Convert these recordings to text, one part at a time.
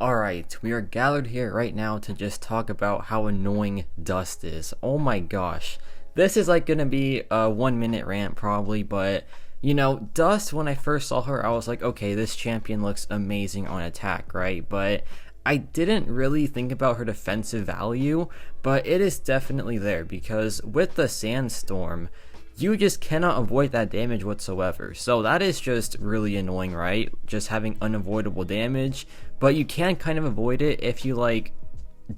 Alright, we are gathered here right now to just talk about how annoying Dust is. Oh my gosh. This is like gonna be a 1 minute rant probably, but Dust, when I first saw her, I was like, okay, this champion looks amazing on attack, right? But I didn't really think about her defensive value, but it is definitely there because with the Sandstorm, you just cannot avoid that damage whatsoever. So that is just really annoying, right? Just having unavoidable damage, but you can kind of avoid it if you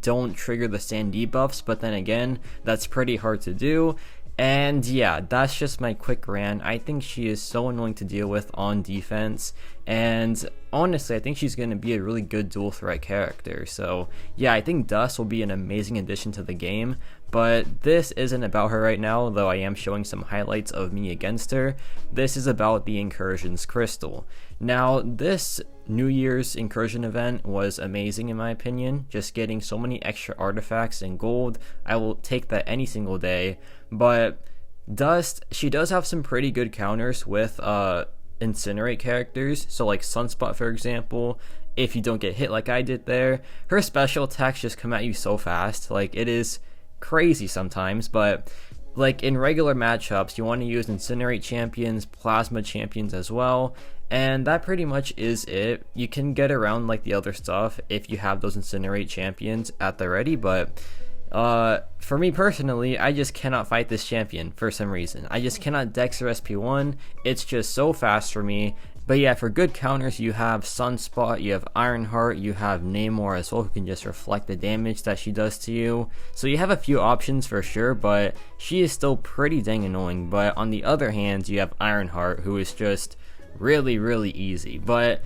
don't trigger the sand debuffs, but then again, that's pretty hard to do. And yeah, that's just my quick rant. I think she is so annoying to deal with on defense, and honestly, I think she's going to be a really good dual threat character. So yeah, I think Dust will be an amazing addition to the game, but this isn't about her right now, though I am showing some highlights of me against her. This is about the Incursions crystal. Now, this New Year's Incursion event was amazing in my opinion. Just getting so many extra artifacts and gold, I will take that any single day. But Dust, she does have some pretty good counters with Incinerate characters. So like Sunspot, for example, if you don't get hit like I did there, her special attacks just come at you so fast. Like, it is crazy sometimes, but like in regular matchups, you want to use Incinerate champions, Plasma champions as well, and that pretty much is it. You can get around like the other stuff if you have those Incinerate champions at the ready, but for me personally, I just cannot fight this champion for some reason. I just cannot Dex or SP1. It's just so fast for me. But yeah, for good counters, you have Sunspot, you have Ironheart, you have Namor as well, who can just reflect the damage that she does to you. So you have a few options for sure, but she is still pretty dang annoying. But on the other hand, you have Ironheart, who is just really, really easy. But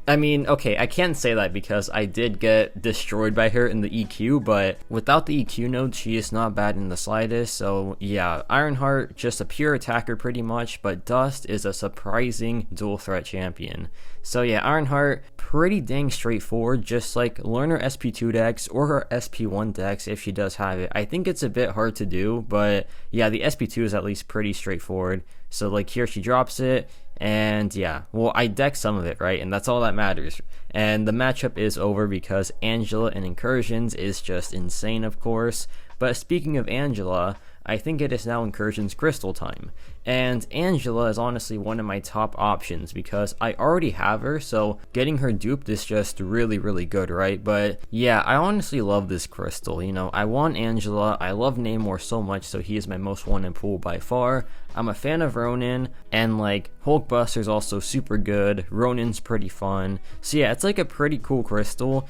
I mean, okay, I can't say that because I did get destroyed by her in the EQ, but without the EQ node, she is not bad in the slightest. So yeah, Ironheart, just a pure attacker pretty much, but Dust is a surprising dual threat champion. So yeah, Ironheart, pretty dang straightforward, just like learn her SP2 dex or her SP1 dex if she does have it. I think it's a bit hard to do, but yeah, the SP2 is at least pretty straightforward. So like here she drops it, and yeah, well, I deck some of it, right? And that's all that matters. And the matchup is over because Angela in Incursions is just insane, of course. But speaking of Angela, I think it is now Incursions Crystal time. And Angela is honestly one of my top options because I already have her, so getting her duped is just really, really good, right? But yeah, I honestly love this crystal. I want Angela, I love Namor so much, so he is my most wanted pool by far. I'm a fan of Ronin, and like Hulkbuster's also super good. Ronin's pretty fun. So yeah, it's like a pretty cool crystal.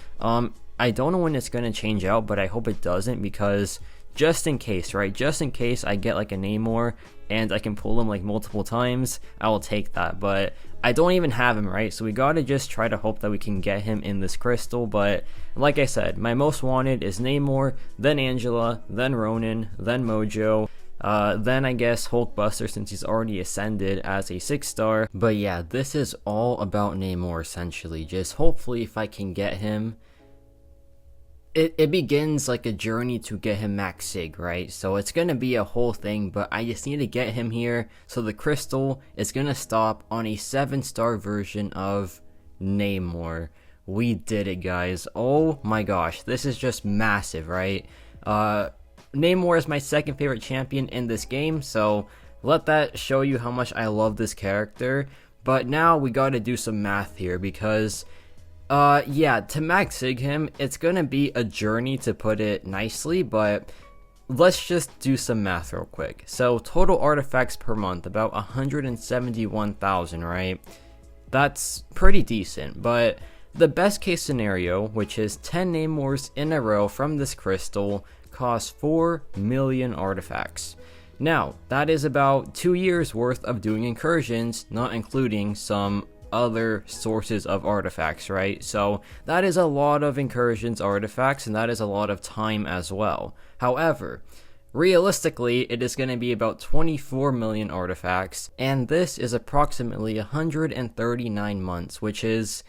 I don't know when it's gonna change out, but I hope it doesn't, because just in case, right? Just in case I get like a Namor and I can pull him like multiple times, I will take that. But I don't even have him, right? So we gotta just try to hope that we can get him in this crystal. But like I said, my most wanted is Namor, then Angela, then Ronin, then Mojo. Then I guess Hulkbuster, since he's already ascended as a 6-star. But yeah, this is all about Namor essentially. Just hopefully if I can get him, it begins like a journey to get him max sig, right? So it's gonna be a whole thing, but I just need to get him here. So the crystal is gonna stop on a 7-star version of Namor. We did it, guys. Oh my gosh, this is just massive, right? Namor is my second favorite champion in this game, so let that show you how much I love this character. But now we gotta do some math here because yeah, to max sig him, it's gonna be a journey, to put it nicely, but let's just do some math real quick. So total artifacts per month, about 171,000, right? That's pretty decent, but the best case scenario, which is 10 Namors in a row from this crystal, costs 4 million artifacts. Now, that is about 2 years worth of doing incursions, not including some other sources of artifacts, right? So that is a lot of incursions artifacts, and that is a lot of time as well. However, realistically, it is going to be about 24 million artifacts, and this is approximately 139 months, which is,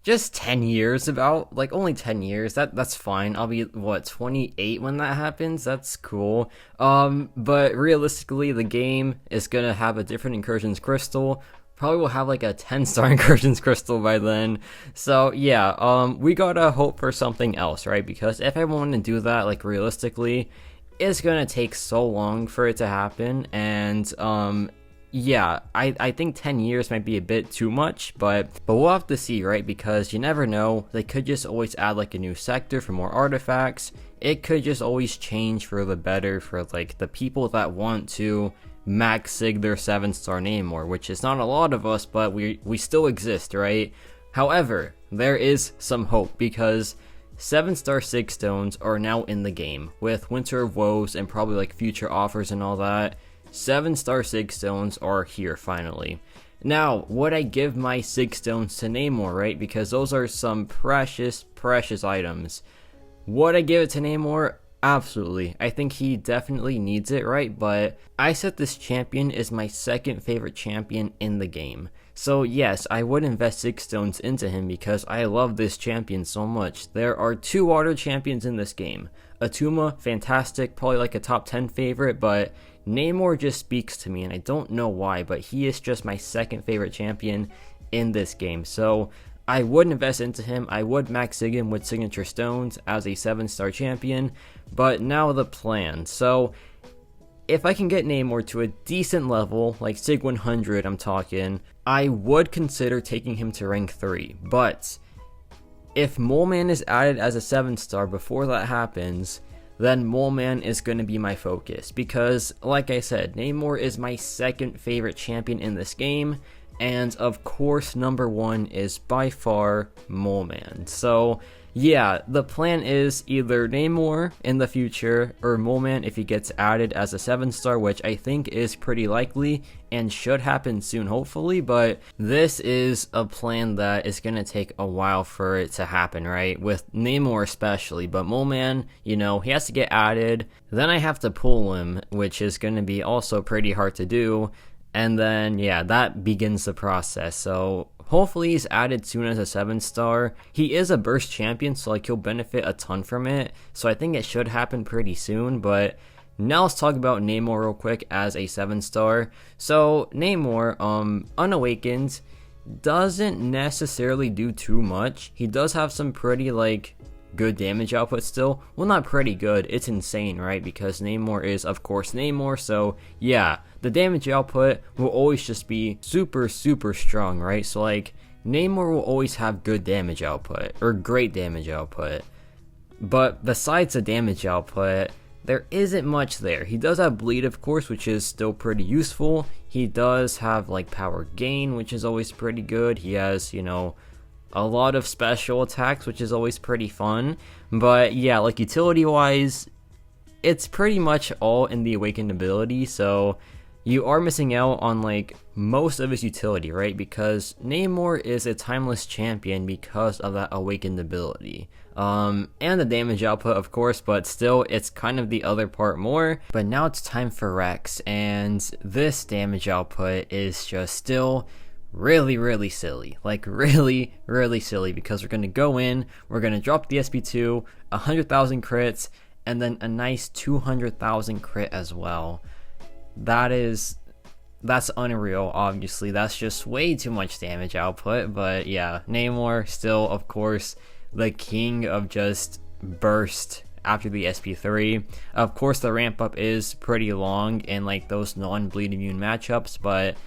just 10 years, about, like, only 10 years. That's fine. I'll be, 28 when that happens? That's cool. But realistically, the game is gonna have a different Incursions crystal Probably will have like a 10-star Incursions crystal by then. So yeah, we gotta hope for something else, right? Because if I want to do that, like realistically, it's gonna take so long for it to happen. And yeah, I think 10 years might be a bit too much, but we'll have to see, right? Because you never know. They could just always add like a new sector for more artifacts. It could just always change for the better for like the people that want to max sig their 7-star Namor, which is not a lot of us, but we still exist, right? However, there is some hope because 7-star Sig Stones are now in the game with Winter of Woes and probably like future offers and all that. 7-star Sig Stones are here finally. Now, would I give my Sig Stones to Namor, right? Because those are some precious items. Would I give it to Namor? Absolutely. I think he definitely needs it, right? But I said this champion is my second favorite champion in the game. So yes, I would invest 6 stones into him because I love this champion so much. There are 2 water champions in this game. Atuma, fantastic, probably like a top 10 favorite, but Namor just speaks to me and I don't know why, but he is just my second favorite champion in this game. So I would invest into him. I would max sig him with signature stones as a 7-star champion, but now the plan. So if I can get Namor to a decent level, like Sig 100 I'm talking, I would consider taking him to rank 3. But if Mole Man is added as a 7-star before that happens, then Mole Man is going to be my focus. Because, like I said, Namor is my second favorite champion in this game. And of course, number 1 is by far Mole Man. So yeah, the plan is either Namor in the future or Mole Man if he gets added as a 7-star, which I think is pretty likely and should happen soon, hopefully. But this is a plan that is going to take a while for it to happen, right? With Namor especially, but Mole Man, you know, he has to get added. Then I have to pull him, which is going to be also pretty hard to do. And then, yeah, that begins the process. So hopefully he's added soon as a 7-star. He is a burst champion, so like he'll benefit a ton from it. So I think it should happen pretty soon. But now let's talk about Namor real quick as a 7-star. So Namor, unawakened, doesn't necessarily do too much. He does have some pretty like good damage output still. Well, not pretty good, it's insane, right? Because Namor is of course Namor. So yeah, the damage output will always just be super strong, right? So like Namor will always have good damage output or great damage output, but besides the damage output there isn't much there. He does have bleed, of course, which is still pretty useful. He does have like power gain, which is always pretty good. He has, you know, a lot of special attacks, which is always pretty fun. But yeah, like utility wise, it's pretty much all in the awakened ability. So you are missing out on like most of his utility, right? Because Namor is a timeless champion because of that awakened ability. And the damage output, of course, but still it's kind of the other part more. But now it's time for Rex, and this damage output is just still really silly, like really silly, because we're gonna go in, we're gonna drop the SP2, 100,000 crits, and then a nice 200,000 crit as well. That's unreal. Obviously that's just way too much damage output, but yeah, Namor still of course the king of just burst after the SP3. Of course the ramp up is pretty long in like those non-bleed immune matchups, but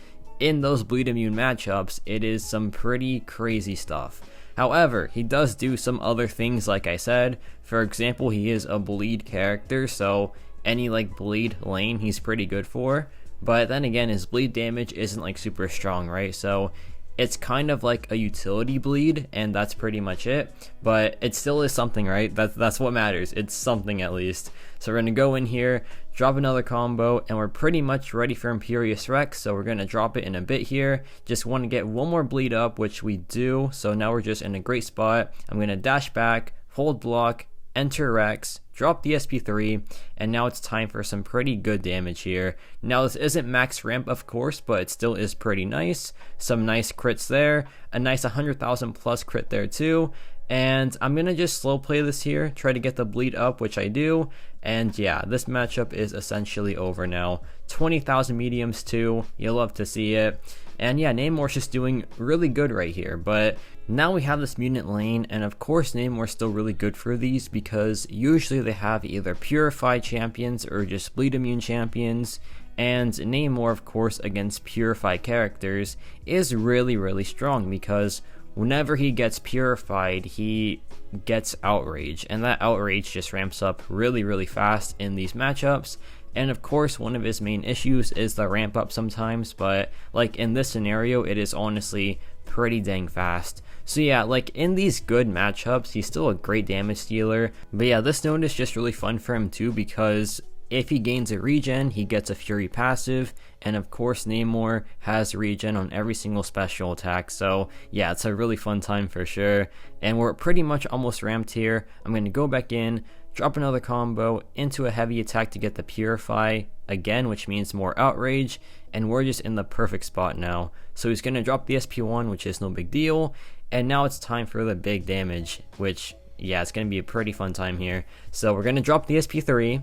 in those bleed immune matchups, it is some pretty crazy stuff. However, he does do some other things, like I said. For example, he is a bleed character, so any like bleed lane he's pretty good for. But then again, his bleed damage isn't like super strong, right? So it's kind of like a utility bleed, and that's pretty much it. But it still is something, right? That's what matters. It's something at least. So we're gonna go in here, drop another combo, and we're pretty much ready for Imperious Rex. So we're gonna drop it in a bit here. Just want to get one more bleed up, which we do. So now we're just in a great spot. I'm gonna dash back, hold block, enter Rex, drop the SP3, and now it's time for some pretty good damage here. Now this isn't max ramp, of course, but it still is pretty nice. Some nice crits there, a nice 100,000 plus crit there too, And I'm going to just slow play this here, try to get the bleed up, which I do. And yeah, this matchup is essentially over now. 20,000 mediums too, you'll love to see it. And yeah, Namor's just doing really good right here. But now we have this mutant lane, and of course Namor's still really good for these because usually they have either purified champions or just bleed immune champions. And Namor, of course, against purified characters is really strong because whenever he gets purified, he gets outrage, and that outrage just ramps up really fast in these matchups. And of course, one of his main issues is the ramp up sometimes, but like in this scenario, it is honestly pretty dang fast. So yeah, like in these good matchups, he's still a great damage dealer. But yeah, this node is just really fun for him too because if he gains a regen, he gets a Fury passive, and of course Namor has regen on every single special attack, so yeah, it's a really fun time for sure. And we're pretty much almost ramped here. I'm going to go back in, drop another combo into a heavy attack to get the Purify again, which means more outrage, and we're just in the perfect spot now. So he's going to drop the SP1, which is no big deal, and now it's time for the big damage, which yeah, it's going to be a pretty fun time here. So we're going to drop the SP3,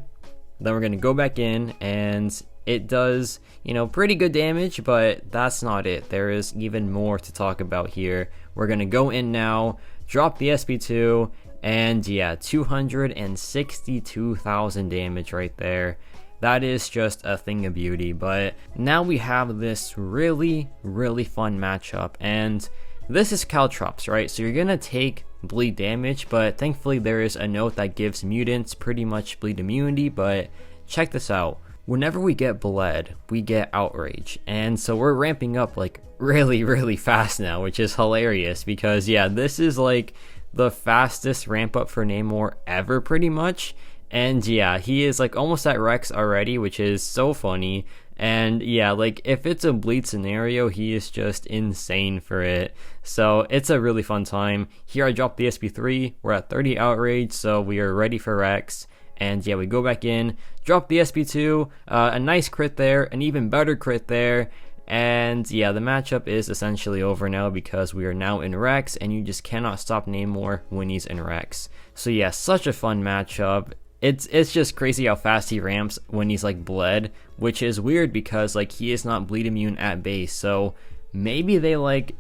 then we're going to go back in, and it does, you know, pretty good damage, but that's not it. There is even more to talk about here. We're going to go in now, drop the SP2, and yeah, 262,000 damage right there. That is just a thing of beauty. But now we have this really fun matchup, and this is Caltrops, right? So you're going to take bleed damage, but thankfully there is a note that gives mutants pretty much bleed immunity. But check this out, whenever we get bled, we get outrage, and so we're ramping up like really fast now, which is hilarious because yeah, this is like the fastest ramp up for Namor ever pretty much. And yeah, he is like almost at Rex already, which is so funny. And yeah, like if it's a bleed scenario, he is just insane for it. So it's a really fun time. Here I dropped the SP3, we're at 30 outrage, so we are ready for Rex. And yeah, we go back in, drop the SP2, a nice crit there, an even better crit there. And yeah, the matchup is essentially over now because we are now in Rex, and you just cannot stop Namor when he's in Rex. So yeah, such a fun matchup. It's just crazy how fast he ramps when he's like bled, which is weird because like he is not bleed immune at base. So maybe they like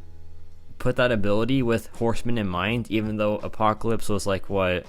put that ability with Horseman in mind, even though Apocalypse was like what,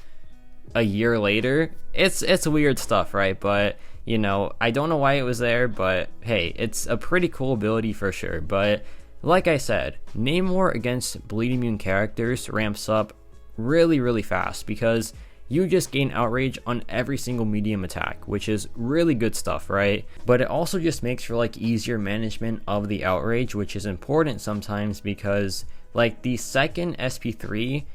a year later. It's weird stuff, right? But you know, I don't know why it was there, but hey, it's a pretty cool ability for sure. But like I said, Namor against bleed immune characters ramps up really fast because you just gain outrage on every single medium attack, which is really good stuff, right? But it also just makes for like easier management of the outrage, which is important sometimes because like the second SP3,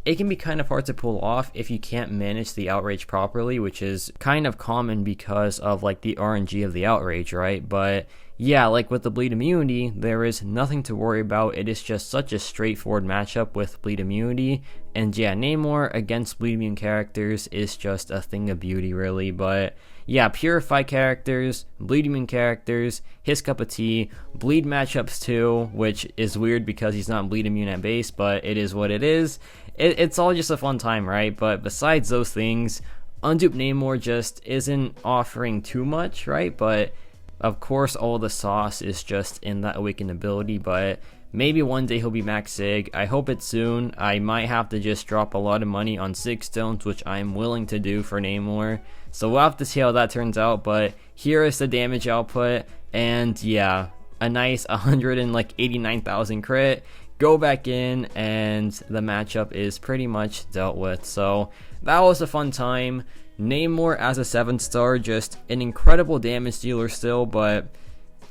it can be kind of hard to pull off if you can't manage the outrage properly, which is kind of common because of like the RNG of the outrage, right? But yeah, like with the bleed immunity, there is nothing to worry about. It is just such a straightforward matchup with bleed immunity. And yeah, Namor against bleed immune characters is just a thing of beauty, really. But yeah, purify characters, bleed immune characters, his cup of tea, bleed matchups too, which is weird because he's not bleed immune at base, but it is what it is. It's all just a fun time, right? But besides those things, Undupe Namor just isn't offering too much, right? But of course, all the sauce is just in that awakened ability, but maybe one day he'll be max sig. I hope it's soon. I might have to just drop a lot of money on Sig Stones, which I'm willing to do for Namor. So we'll have to see how that turns out, but here is the damage output, and yeah, a nice 189,000 crit. Go back in, and the matchup is pretty much dealt with. So that was a fun time. Namor as a 7-star, just an incredible damage dealer still, but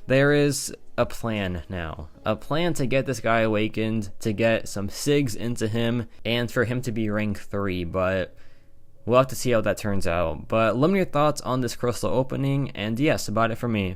there is a plan now. A plan to get this guy awakened, to get some SIGs into him, and for him to be rank 3, but we'll have to see how that turns out. But let me know your thoughts on this crystal opening, and yes, about it for me.